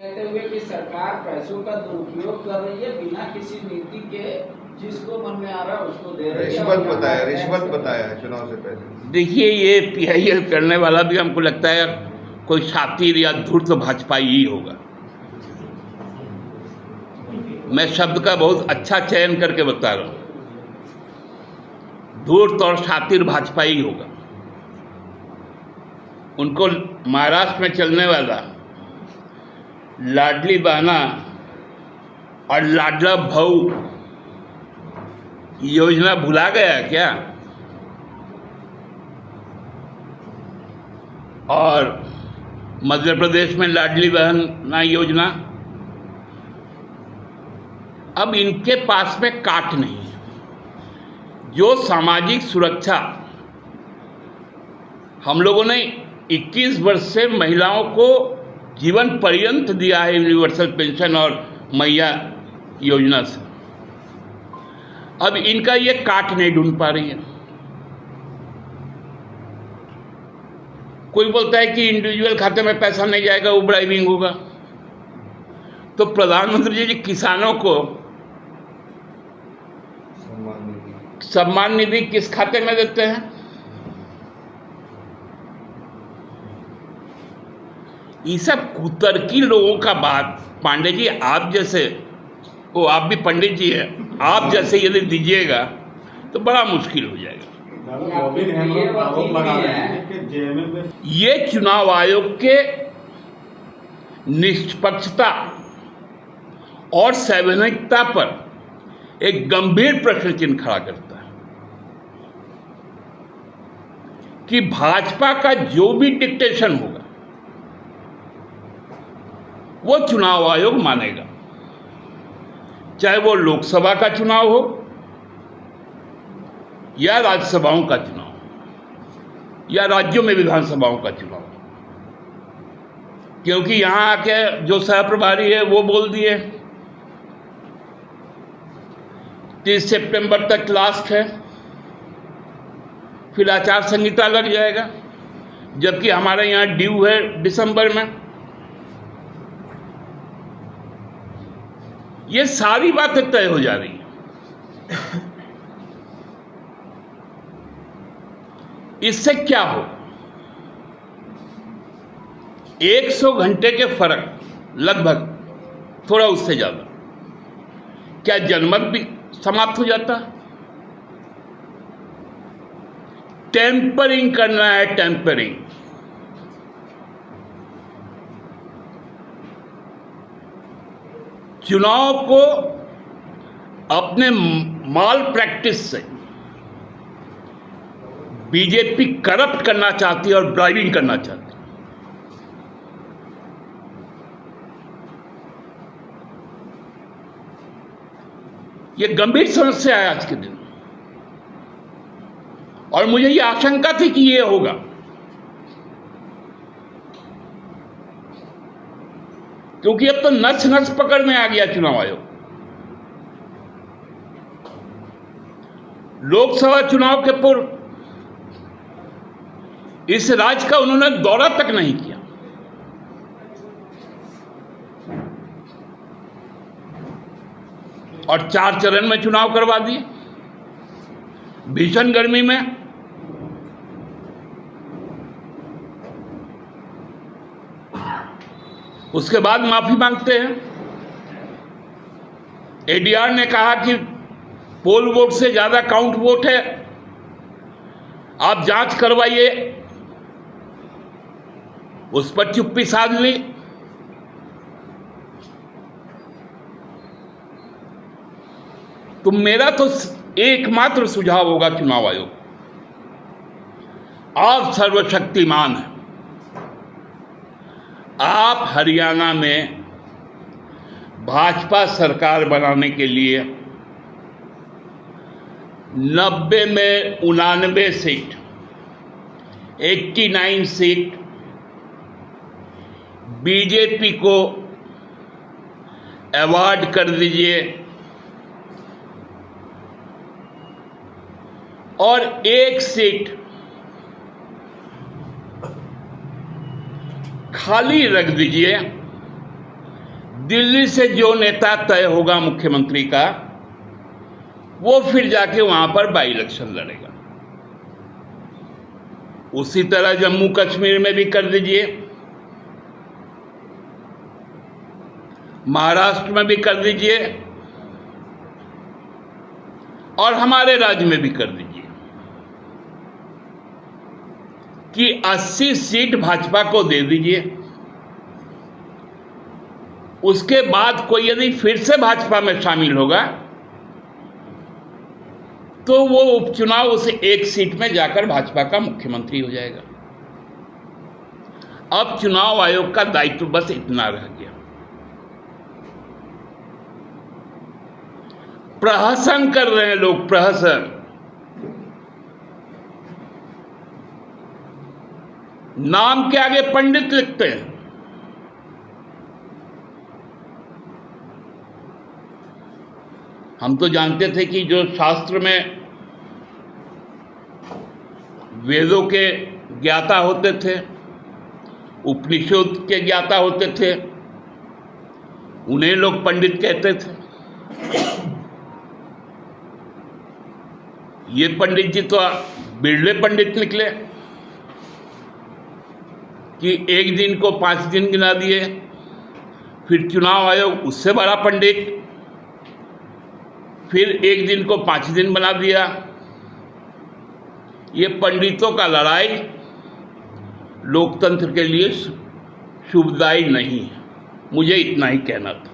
कहते हुए कि सरकार पैसों का दुरुपयोग कर रही है बिना किसी नीति के, जिसको मन में आ रहा है उसको दे रही है। रिश्वत बताया चुनाव से पहले। देखिए, ये पीआईएल करने वाला भी हमको लगता है कोई शातिर या धूर्त भाजपाई ही होगा। मैं शब्द का बहुत अच्छा चयन करके बता रहा हूँ, धूर्त और शातिर भाजपाई ही होगा। उनको महाराष्ट्र में चलने वाला लाडली बहना और लाडला भाऊ योजना भुला गया क्या? और मध्य प्रदेश में लाडली बहना योजना, अब इनके पास में काट नहीं है। जो सामाजिक सुरक्षा हम लोगों ने 21 वर्ष से महिलाओं को जीवन पर्यंत दिया है, यूनिवर्सल पेंशन और मैया योजना से, अब इनका ये काट नहीं ढूंढ पा रही है। कोई बोलता है कि इंडिविजुअल खाते में पैसा नहीं जाएगा, वो ड्राइविंग होगा। तो प्रधानमंत्री जी किसानों को सम्मान निधि किस खाते में देते हैं? ये सब कुतर्की लोगों का बात। पांडे जी, आप जैसे, वो आप भी पंडित जी हैं, आप जैसे यदि दीजिएगा तो बड़ा मुश्किल हो जाएगा। ये चुनाव आयोग के निष्पक्षता और संवैधानिकता पर एक गंभीर प्रश्न चिन्ह खड़ा करता है कि भाजपा का जो भी डिक्टेशन होगा वो चुनाव आयोग मानेगा, चाहे वो लोकसभा का चुनाव हो या राज्यसभाओं का चुनाव या राज्यों में विधानसभाओं का चुनाव। क्योंकि यहां आके जो सह प्रभारी है वो बोल दिए 30 सितंबर तक लास्ट है, फिर आचार संहिता लग जाएगा, जबकि हमारे यहाँ ड्यू है दिसंबर में। ये सारी बातें तय हो जा रही हैं। इससे क्या हो? 100 घंटे के फर्क, लगभग थोड़ा उससे ज्यादा, क्या जनमत भी समाप्त हो जाता? टेम्परिंग करना है, टेम्परिंग। चुनाव को अपने माल प्रैक्टिस से बीजेपी करप्ट करना चाहती है और ड्राइविंग करना चाहती है। यह गंभीर समस्या है आज के दिन, और मुझे यह आशंका थी कि यह होगा। क्योंकि अब तो नस नस पकड़ में आ गया चुनाव आयोग। लोकसभा चुनाव के पूर्व इस राज्य का उन्होंने दौरा तक नहीं किया। और 4 चरण में चुनाव करवा दिए, भीषण गर्मी में। उसके बाद माफी मांगते हैं। एडीआर ने कहा कि पोल वोट से ज्यादा काउंट वोट है, आप जांच करवाइए। उस पर चुप्पी साध ली। तो मेरा तो एकमात्र सुझाव होगा चुनाव आयोग, आप सर्वशक्तिमान हैं। आप हरियाणा में भाजपा सरकार बनाने के लिए 90 में 89 सीट, 89 सीट बीजेपी को अवार्ड कर दीजिए और 1 सीट खाली रख दीजिए दिल्ली से जो नेता तय होगा मुख्यमंत्री का, वो फिर जाके वहां पर बाई इलेक्शन लड़ेगा। उसी तरह जम्मू कश्मीर में भी कर दीजिए, महाराष्ट्र में भी कर दीजिए और हमारे राज्य में भी कर दीजिए कि 80 सीट भाजपा को दे दीजिए। उसके बाद कोई यदि फिर से भाजपा में शामिल होगा तो वो उपचुनाव उस एक सीट में जाकर भाजपा का मुख्यमंत्री हो जाएगा। अब चुनाव आयोग का दायित्व बस इतना रह गया। प्रहसन कर रहे हैं लोग, प्रहसन। नाम के आगे पंडित लिखते हैं। हम तो जानते थे कि जो शास्त्र में वेदों के ज्ञाता होते थे, उपनिषद के ज्ञाता होते थे, उन्हें लोग पंडित कहते थे। ये पंडित जी तो बिरले पंडित निकले कि एक दिन को 5 दिन गिना दिए, फिर चुनाव आयोग उससे बड़ा पंडित, फिर एक दिन को 5 दिन बना दिया। ये पंडितों का लड़ाई लोकतंत्र के लिए शुभदायी नहीं है। मुझे इतना ही कहना था।